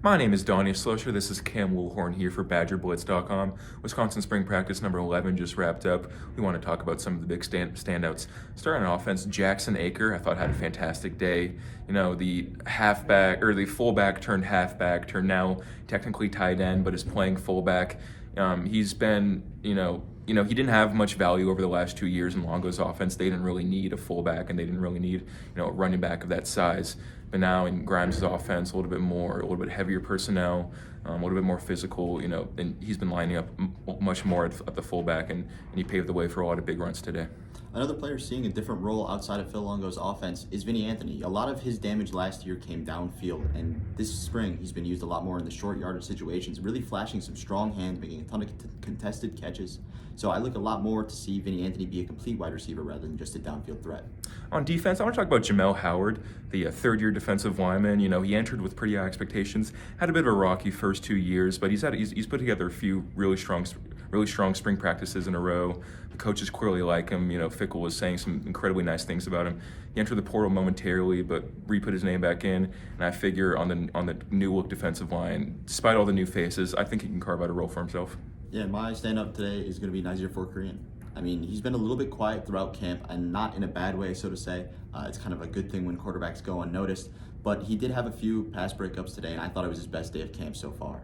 My name is Donnie Slosher. This is Cam Woolhorn here for BadgerBlitz.com. Wisconsin spring practice number 11 just wrapped up. We want to talk about some of the big standouts. Starting on offense, Jackson Aker, I thought had a fantastic day. You know, the halfback or the fullback turned halfback, turned now technically tight end, but is playing fullback. He's been, he didn't have much value over the last 2 years in Longo's offense. They didn't really need a fullback, and they didn't really need, a running back of that size. But now in Grimes' offense, a little bit heavier personnel, a little bit more physical, and he's been lining up much more at the fullback, and he paved the way for a lot of big runs today. Another player seeing a different role outside of Phil Longo's offense is Vinny Anthony. A lot of his damage last year came downfield, and this spring he's been used a lot more in the short yardage situations, really flashing some strong hands, making a ton of contested catches. So I look a lot more to see Vinny Anthony be a complete wide receiver rather than just a downfield threat. On defense, I want to talk about Jamel Howard, the third-year defensive lineman. He entered with pretty high expectations, had a bit of a rocky first 2 years, but he's put together a few really strong spring practices in a row. The coaches clearly like him. Fickle was saying some incredibly nice things about him. He entered the portal momentarily, but re-put his name back in. And I figure on the new look defensive line, despite all the new faces, I think he can carve out a role for himself. Yeah, my stand-up today is going to be Nazir for Korean. I mean, he's been a little bit quiet throughout camp, and not in a bad way, so to say. It's kind of a good thing when quarterbacks go unnoticed. But he did have a few pass breakups today, and I thought it was his best day of camp so far.